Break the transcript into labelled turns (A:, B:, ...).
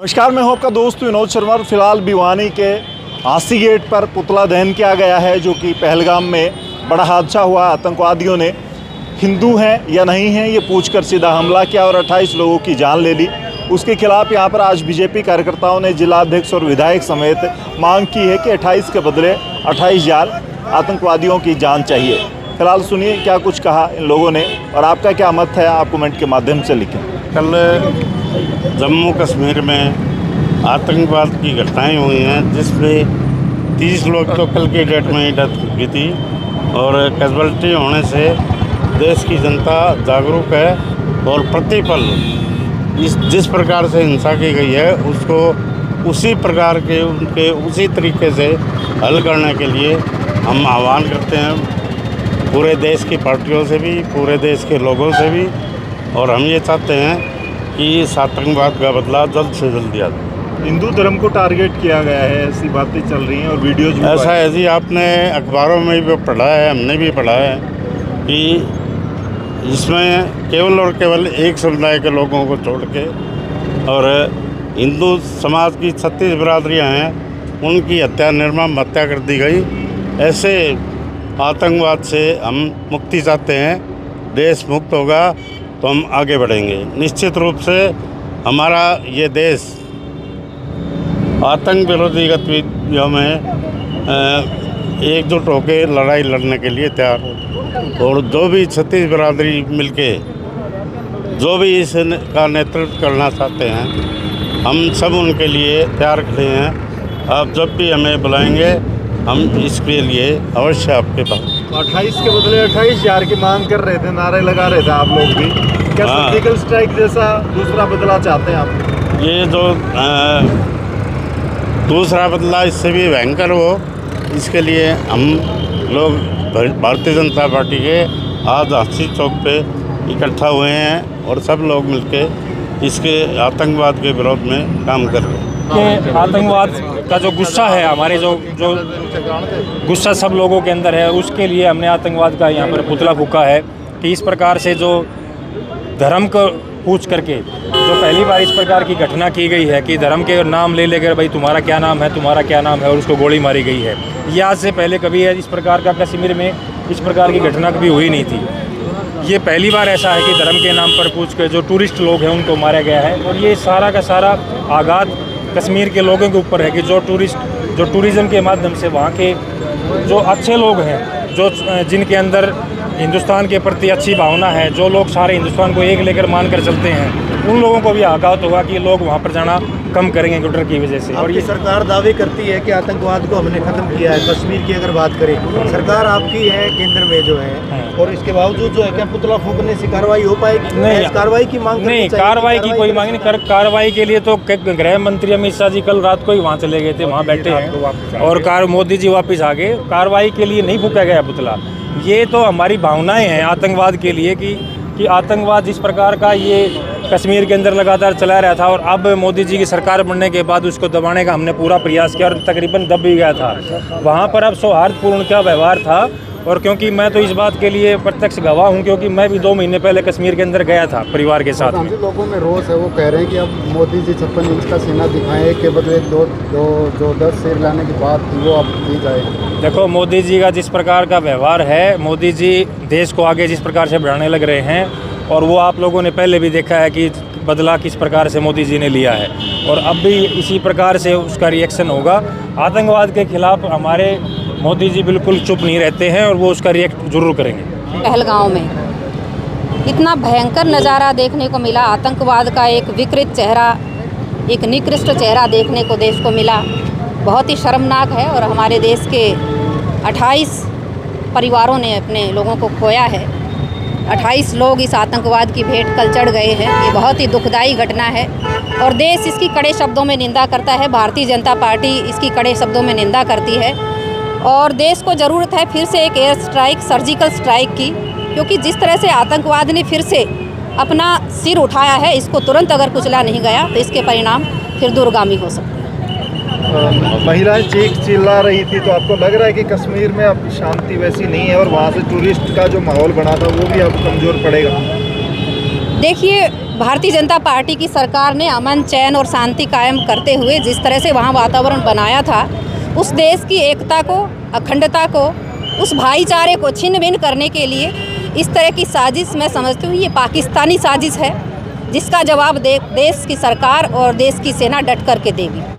A: नमस्कार, मैं हूं आपका दोस्त विनोद शर्मा। फिलहाल भिवानी के आसी गेट पर पुतला दहन किया गया है, जो कि पहलगाम में बड़ा हादसा हुआ। आतंकवादियों ने हिंदू हैं या नहीं हैं ये पूछकर सीधा हमला किया और 28 लोगों की जान ले ली। उसके खिलाफ यहां पर आज बीजेपी कार्यकर्ताओं ने जिला अध्यक्ष और विधायक समेत मांग की है कि 28 के बदले 28,000 आतंकवादियों की जान चाहिए। फिलहाल सुनिए क्या कुछ कहा इन लोगों ने और आपका क्या मत है, आप कमेंट के माध्यम से लिखें।
B: कल जम्मू कश्मीर में आतंकवाद की घटनाएं हुई हैं, जिसमें 30 लोग तो कल की डेट में ही डेथ हुई थी और कैजुअल्टी होने से देश की जनता जागरूक है और प्रतिपल जिस प्रकार से हिंसा की गई है उसको उसी प्रकार के उनके उसी तरीके से हल करने के लिए हम आह्वान करते हैं पूरे देश की पार्टियों से भी, पूरे देश के लोगों से भी। और हम ये चाहते हैं कि इस आतंकवाद का बदला जल्द से जल्द दिया जाए।
A: हिंदू धर्म को टारगेट किया गया है, ऐसी बातें चल रही हैं और वीडियोज भी
B: ऐसा है जी, आपने अखबारों में भी पढ़ा है, हमने भी पढ़ा है कि इसमें केवल और केवल एक समुदाय के लोगों को छोड़ के और हिंदू समाज की 36 बिरादरियाँ हैं, उनकी हत्या, निर्मम हत्या कर दी गई। ऐसे आतंकवाद से हम मुक्ति चाहते हैं। देश मुक्त होगा तो हम आगे बढ़ेंगे। निश्चित रूप से हमारा ये देश आतंक विरोधी गतिविधियों में एकजुट होकर लड़ाई लड़ने के लिए तैयार हो। और जो भी 36 बिरादरी मिलके जो भी इसका नेतृत्व करना चाहते हैं, हम सब उनके लिए तैयार खड़े हैं। आप जब भी हमें बुलाएंगे हम इसके लिए अवश्य आपके पास।
A: 28 के बदले 28,000 की मांग कर रहे थे, नारे लगा रहे थे आप लोग भी। क्या सर्जिकल स्ट्राइक जैसा दूसरा बदला चाहते हैं आप?
B: ये जो दूसरा बदला इससे भी भयंकर हो, इसके लिए हम लोग भारतीय जनता पार्टी के आज झांसी चौक पे इकट्ठा हुए हैं और सब लोग मिलके इसके आतंकवाद के विरोध में काम कर रहे हैं।
C: आतंकवाद का जो गुस्सा है, हमारे जो गुस्सा सब लोगों के अंदर है, उसके लिए हमने आतंकवाद का यहाँ पर पुतला फूंका है कि इस प्रकार से जो धर्म को पूछ करके जो पहली बार इस प्रकार की घटना की गई है कि धर्म के नाम ले लेकर भाई तुम्हारा क्या नाम है, तुम्हारा क्या नाम है, और उसको गोली मारी गई है। ये आज से पहले कभी इस प्रकार का कश्मीर में इस प्रकार की घटना कभी हुई नहीं थी। ये पहली बार ऐसा है कि धर्म के नाम पर पूछ कर जो टूरिस्ट लोग हैं उनको मारा गया है। और ये सारा का सारा आघात कश्मीर के लोगों के ऊपर है कि जो टूरिज़्म के माध्यम से वहाँ के जो अच्छे लोग हैं, जो जिनके अंदर हिंदुस्तान के प्रति अच्छी भावना है, जो लोग सारे हिंदुस्तान को एक लेकर मान कर चलते हैं, उन लोगों को भी आघात होगा कि लोग वहाँ पर जाना कम करेंगे डर की वजह से।
D: और ये सरकार दावे करती है कि आतंकवाद को हमने ख़त्म किया है। कश्मीर की अगर बात करें, सरकार आपकी है केंद्र में जो है, और इसके बावजूद जो है क्या पुतला फूंकने से कार्रवाई हो पाएगी?
C: नहीं,
D: कार्रवाई की मांग
C: नहीं, कार्रवाई की कोई मांग नहीं। कार्रवाई के लिए तो गृह मंत्री अमित शाह जी कल रात को ही वहाँ चले गए थे, वहाँ बैठे हैं और मोदी जी वापस आ गए। कार्रवाई के लिए नहीं फूंका गया पुतला। ये तो हमारी भावनाएं हैं आतंकवाद के लिए कि आतंकवाद जिस प्रकार का ये कश्मीर के अंदर लगातार चला रहा था और अब मोदी जी की सरकार बनने के बाद उसको दबाने का हमने पूरा प्रयास किया और तकरीबन दब भी गया था। वहाँ पर अब सौहार्दपूर्ण का व्यवहार था। और क्योंकि मैं तो इस बात के लिए प्रत्यक्ष गवाह हूँ, क्योंकि मैं भी 2 महीने पहले कश्मीर के अंदर गया था परिवार के साथ में।
E: लोगों में रोष है, वो कह रहे हैं कि अब मोदी जी 56 इंच का सीना दिखाएं के बदले जो 10 शेर लाने की बात थी वो अब की जाए।
C: देखो, मोदी जी का जिस प्रकार का व्यवहार है, मोदी जी देश को आगे जिस प्रकार से बढ़ाने लग रहे हैं, और वो आप लोगों ने पहले भी देखा है कि बदला किस प्रकार से मोदी जी ने लिया है, और अब भी इसी प्रकार से उसका रिएक्शन होगा। आतंकवाद के खिलाफ हमारे मोदी जी बिल्कुल चुप नहीं रहते हैं और वो उसका रिएक्ट जरूर करेंगे।
F: पहलगाम में इतना भयंकर नज़ारा देखने को मिला, आतंकवाद का एक विकृत चेहरा, एक निकृष्ट चेहरा देखने को देश को मिला। बहुत ही शर्मनाक है और हमारे देश के 28 परिवारों ने अपने लोगों को खोया है। 28 लोग इस आतंकवाद की भेंट कल चढ़ गए हैं। ये बहुत ही दुखदाई घटना है और देश इसकी कड़े शब्दों में निंदा करता है। भारतीय जनता पार्टी इसकी कड़े शब्दों में निंदा करती है और देश को ज़रूरत है फिर से एक एयर स्ट्राइक, सर्जिकल स्ट्राइक की, क्योंकि जिस तरह से आतंकवाद ने फिर से अपना सिर उठाया है, इसको तुरंत अगर कुचला नहीं गया तो इसके परिणाम फिर दूरगामी हो सकते हैं।
A: महिलाएं चीख चिल्ला रही थी, तो आपको लग रहा है कि कश्मीर में अब शांति वैसी नहीं है और वहाँ से टूरिस्ट का जो माहौल बना था वो भी अब कमज़ोर पड़ेगा?
F: देखिए, भारतीय जनता पार्टी की सरकार ने अमन चैन और शांति कायम करते हुए जिस तरह से वहाँ वातावरण बनाया था, उस देश की एकता को, अखंडता को, उस भाईचारे को छिन्न भिन्न करने के लिए इस तरह की साजिश मैं समझती हूँ ये पाकिस्तानी साजिश है, जिसका जवाब देश की सरकार और देश की सेना डट करके देगी।